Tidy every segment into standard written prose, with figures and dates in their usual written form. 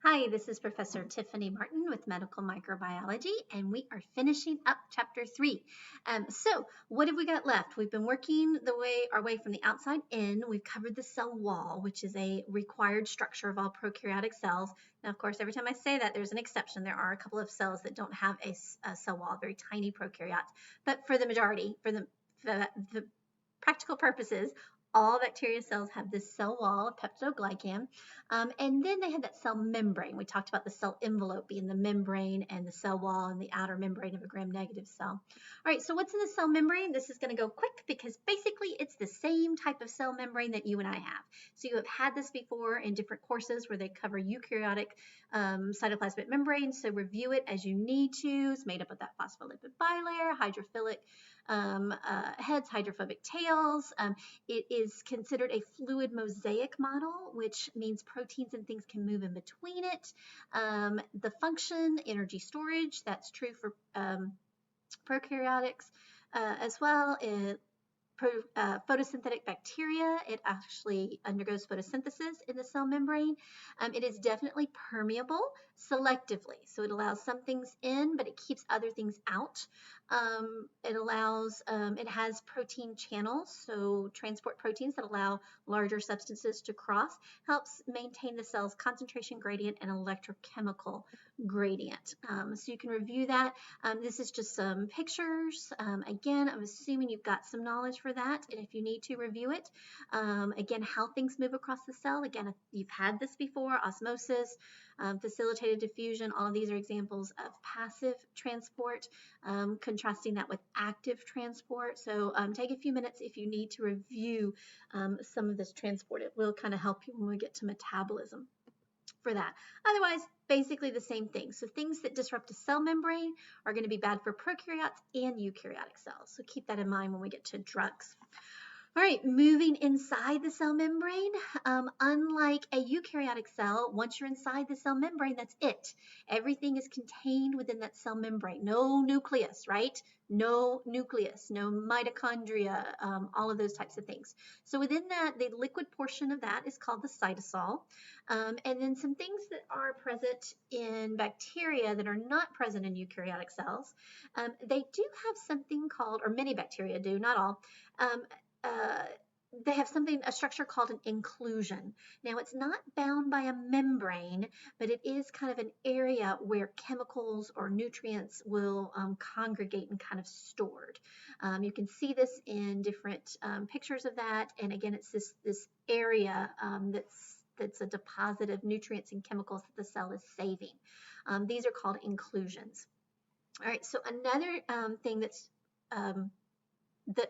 Hi, this is Professor Tiffany Martin with Medical Microbiology, and we are finishing up Chapter 3. So, what have we got left? We've been working our way from the outside in. We've covered the cell wall, which is a required structure of all prokaryotic cells. Now, of course, every time I say that, there's an exception. There are a couple of cells that don't have a cell wall, very tiny prokaryotes. But for the majority, for the practical purposes, all bacteria cells have this cell wall, peptidoglycan, and then they have that cell membrane. We talked about the cell envelope being the membrane and the cell wall and the outer membrane of a gram-negative cell. All right, so what's in the cell membrane? This is going to go quick because basically it's the same type of cell membrane that you and I have. So you have had this before in different courses where they cover eukaryotic cytoplasmic membranes. So review it as you need to. It's made up of that phospholipid bilayer, hydrophilic heads, hydrophobic tails. It is considered a fluid mosaic model, which means proteins and things can move in between it. The function, energy storage, that's true for prokaryotics as well. Photosynthetic bacteria, it actually undergoes photosynthesis in the cell membrane. It is definitely permeable selectively. So it allows some things in, but it keeps other things out. It has protein channels, so transport proteins that allow larger substances to cross, helps maintain the cell's concentration gradient and electrochemical gradient. So you can review that. This is just some pictures. Again, I'm assuming you've got some knowledge for that, and if you need to review it. Again, how things move across the cell. Again, if you've had this before, osmosis, facilitated diffusion, all of these are examples of passive transport, contrasting that with active transport. So take a few minutes if you need to review some of this transport. It will kind of help you when we get to metabolism for that. Otherwise, basically the same thing. So things that disrupt a cell membrane are going to be bad for prokaryotes and eukaryotic cells. So keep that in mind when we get to drugs. All right, moving inside the cell membrane, unlike a eukaryotic cell, once you're inside the cell membrane, that's it. Everything is contained within that cell membrane. No nucleus, right? No nucleus, no mitochondria, all of those types of things. So within that, the liquid portion of that is called the cytosol. And then some things that are present in bacteria that are not present in eukaryotic cells, they do have something called, or many bacteria do, not all, uh, they have a structure called an inclusion. Now, it's not bound by a membrane, but it is kind of an area where chemicals or nutrients will congregate and kind of stored. You can see this in different pictures of that. And again, it's this area that's a deposit of nutrients and chemicals that the cell is saving. These are called inclusions. All right, so another thing that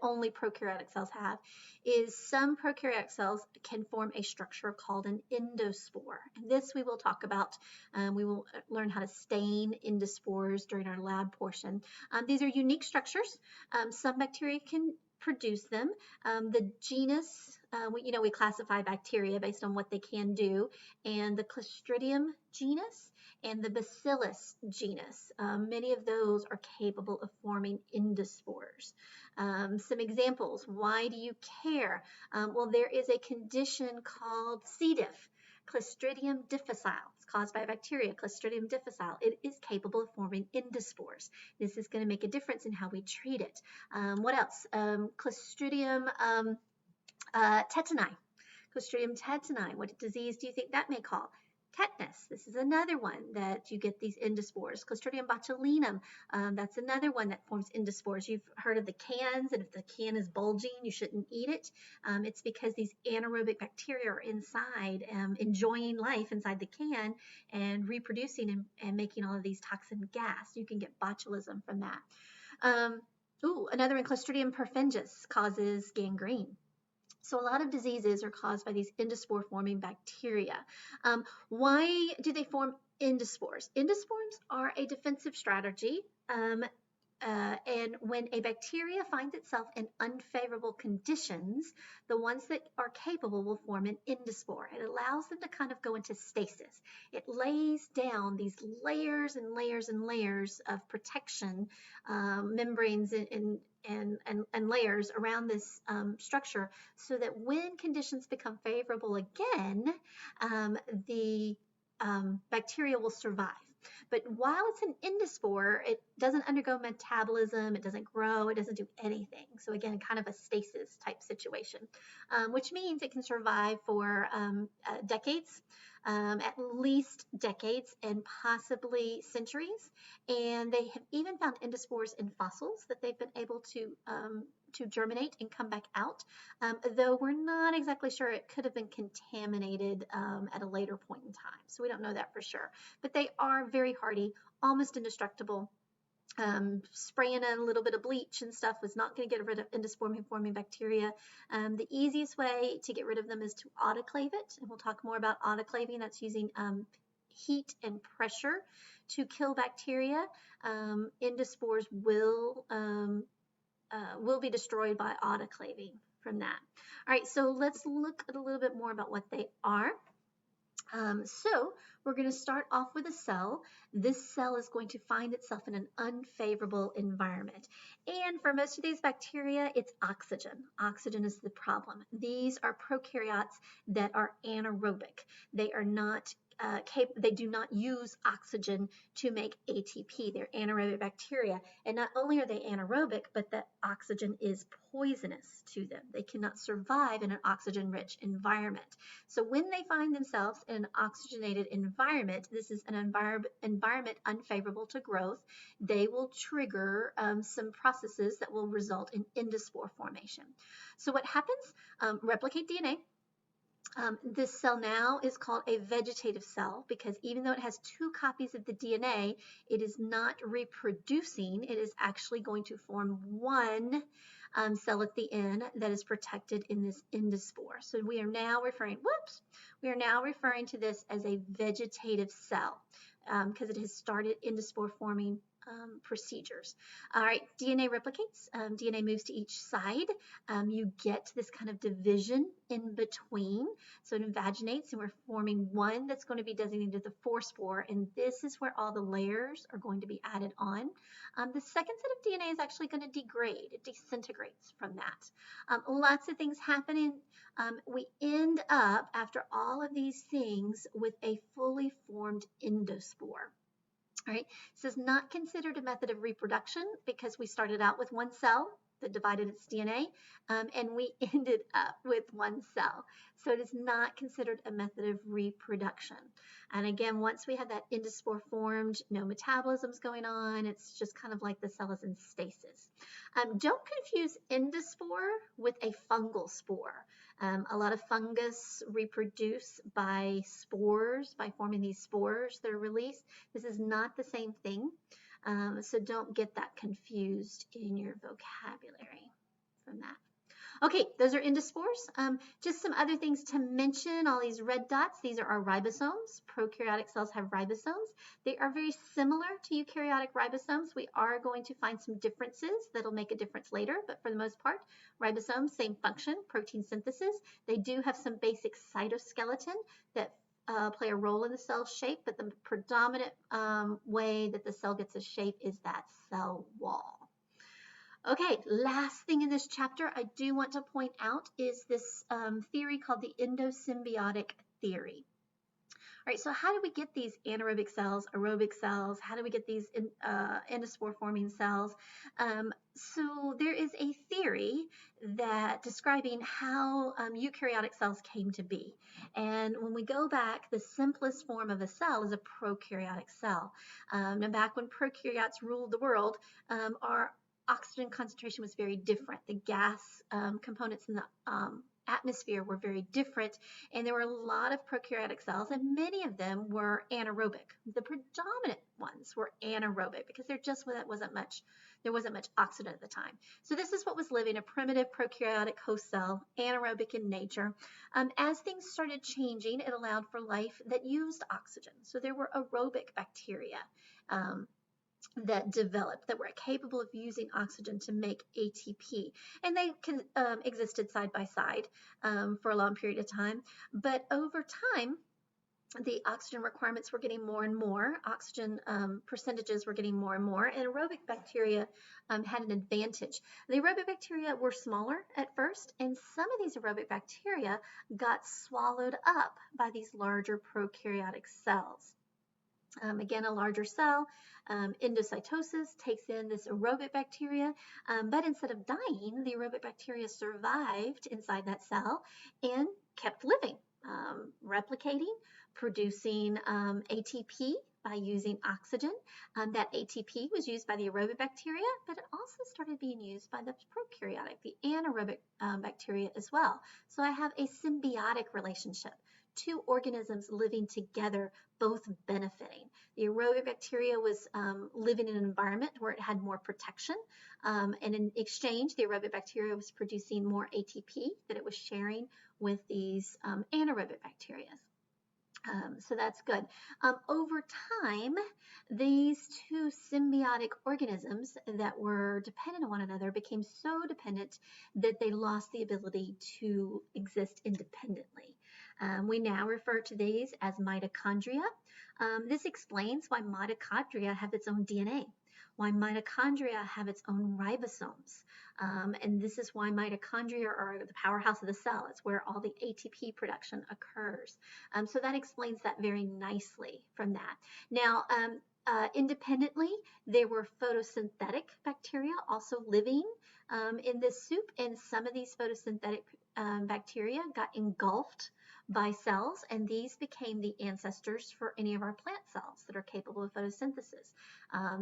only prokaryotic cells have is some prokaryotic cells can form a structure called an endospore. And this we will talk about. We will learn how to stain endospores during our lab portion. These are unique structures. Some bacteria can produce them. The genus, we classify bacteria based on what they can do, and the Clostridium genus and the Bacillus genus. Many of those are capable of forming endospores. Some examples. Why do you care? Well, there is a condition called C. diff, Clostridium difficile. It's caused by a bacteria, Clostridium difficile. It is capable of forming endospores. This is going to make a difference in how we treat it. What else? Clostridium tetani. Clostridium tetani. What disease do you think that may cause? Tetanus. This is another one that you get these endospores. Clostridium botulinum, that's another one that forms endospores. You've heard of the cans, and if the can is bulging, you shouldn't eat it. It's because these anaerobic bacteria are inside, enjoying life inside the can and reproducing and making all of these toxin gas. You can get botulism from that. Another one, Clostridium perfringens, causes gangrene. So a lot of diseases are caused by these endospore forming bacteria. Why do they form endospores? Endospores are a defensive strategy. And when a bacteria finds itself in unfavorable conditions, the ones that are capable will form an endospore. It allows them to kind of go into stasis. It lays down these layers and layers and layers of protection, membranes and layers around this structure, so that when conditions become favorable again, the bacteria will survive. But while it's an endospore, it doesn't undergo metabolism, it doesn't grow, it doesn't do anything. So again, kind of a stasis type situation, which means it can survive for decades, at least decades and possibly centuries. And they have even found endospores in fossils that they've been able to germinate and come back out, though we're not exactly sure. It could have been contaminated at a later point in time. So we don't know that for sure. But they are very hardy, almost indestructible. Spraying a little bit of bleach and stuff was not going to get rid of endospore-forming bacteria. The easiest way to get rid of them is to autoclave it, and we'll talk more about autoclaving. That's using heat and pressure to kill bacteria. Endospores will be destroyed by autoclaving from that. All right, so let's look at a little bit more about what they are. So we're going to start off with a cell. This cell is going to find itself in an unfavorable environment. And for most of these bacteria, it's oxygen. Oxygen is the problem. These are prokaryotes that are anaerobic. They are not they do not use oxygen to make ATP. They're anaerobic bacteria. And not only are they anaerobic, but that oxygen is poisonous to them. They cannot survive in an oxygen-rich environment. So when they find themselves in an oxygenated environment, this is an environment unfavorable to growth, they will trigger some processes that will result in endospore formation. So what happens? Replicate DNA. This cell now is called a vegetative cell because even though it has 2 copies of the DNA, it is not reproducing. It is actually going to form one cell at the end that is protected in this endospore. So we are now referring to this as a vegetative cell because it has started endospore forming procedures. All right, DNA replicates. DNA moves to each side. You get this kind of division in between. So it invaginates, and we're forming one that's going to be designated the forespore, and this is where all the layers are going to be added on. The second set of DNA is actually going to degrade. It disintegrates from that. Lots of things happening. We end up, after all of these things, with a fully formed endospore. All right, this is not considered a method of reproduction because we started out with one cell that divided its DNA, and we ended up with one cell. So it is not considered a method of reproduction. And again, once we have that endospore formed, no metabolism's going on. It's just kind of like the cell is in stasis. Don't confuse endospore with a fungal spore. A lot of fungus reproduce by spores, by forming these spores that are released. This is not the same thing, so don't get that confused in your vocabulary from that. Okay, those are endospores. Just some other things to mention, all these red dots, these are our ribosomes. Prokaryotic cells have ribosomes. They are very similar to eukaryotic ribosomes. We are going to find some differences that'll make a difference later, but for the most part, ribosomes, same function, protein synthesis. They do have some basic cytoskeleton that play a role in the cell shape, but the predominant way that the cell gets a shape is that cell wall. Okay, last thing in this chapter I do want to point out is this theory called the endosymbiotic theory. All right, so how do we get these anaerobic cells, aerobic cells? How do we get these endospore-forming cells? So there is a theory that describing how eukaryotic cells came to be. And when we go back, the simplest form of a cell is a prokaryotic cell. Now back when prokaryotes ruled the world, our oxygen concentration was very different. The gas components in the atmosphere were very different, and there were a lot of prokaryotic cells, and many of them were anaerobic. The predominant ones were anaerobic because there wasn't much oxygen at the time. So this is what was living, a primitive prokaryotic host cell, anaerobic in nature. As things started changing, it allowed for life that used oxygen. So there were aerobic bacteria that developed, that were capable of using oxygen to make ATP. And they existed side by side for a long period of time. But over time, the oxygen requirements were getting more and more, oxygen percentages were getting more and more, and aerobic bacteria had an advantage. The aerobic bacteria were smaller at first, and some of these aerobic bacteria got swallowed up by these larger prokaryotic cells. Again, a larger cell, endocytosis takes in this aerobic bacteria, but instead of dying, the aerobic bacteria survived inside that cell and kept living, replicating, producing ATP by using oxygen. That ATP was used by the aerobic bacteria, but it also started being used by the prokaryotic, the anaerobic bacteria as well. So I have a symbiotic relationship, two organisms living together, both benefiting. The aerobic bacteria was living in an environment where it had more protection, and in exchange, the aerobic bacteria was producing more ATP that it was sharing with these anaerobic bacteria. So that's good. Over time, these two symbiotic organisms that were dependent on one another became so dependent that they lost the ability to exist independently. We now refer to these as mitochondria. This explains why mitochondria have its own DNA, why mitochondria have its own ribosomes. And this is why mitochondria are the powerhouse of the cell. It's where all the ATP production occurs. So that explains that very nicely from that. Now, independently, there were photosynthetic bacteria also living in this soup, and some of these photosynthetic bacteria got engulfed by cells, and these became the ancestors for any of our plant cells that are capable of photosynthesis.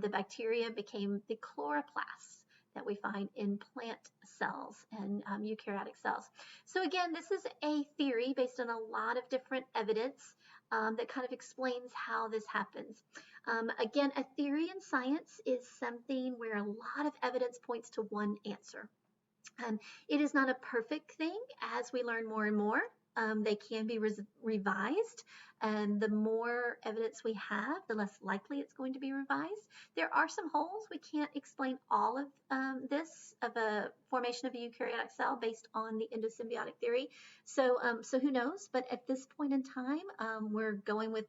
The bacteria became the chloroplasts that we find in plant cells and eukaryotic cells. So again, this is a theory based on a lot of different evidence that kind of explains how this happens. Again, a theory in science is something where a lot of evidence points to one answer. It is not a perfect thing. As we learn more and more, they can be revised, and the more evidence we have, the less likely it's going to be revised. There are some holes. We can't explain all of this of a formation of a eukaryotic cell based on the endosymbiotic theory. So who knows? But at this point in time, we're going with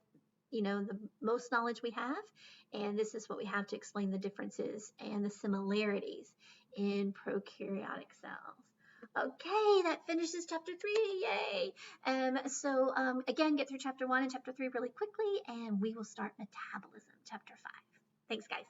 the most knowledge we have, and this is what we have to explain the differences and the similarities in prokaryotic cells. Okay, that finishes chapter 3. Yay! Again, get through chapter 1 and chapter 3 really quickly, and we will start metabolism, chapter 5. Thanks, guys.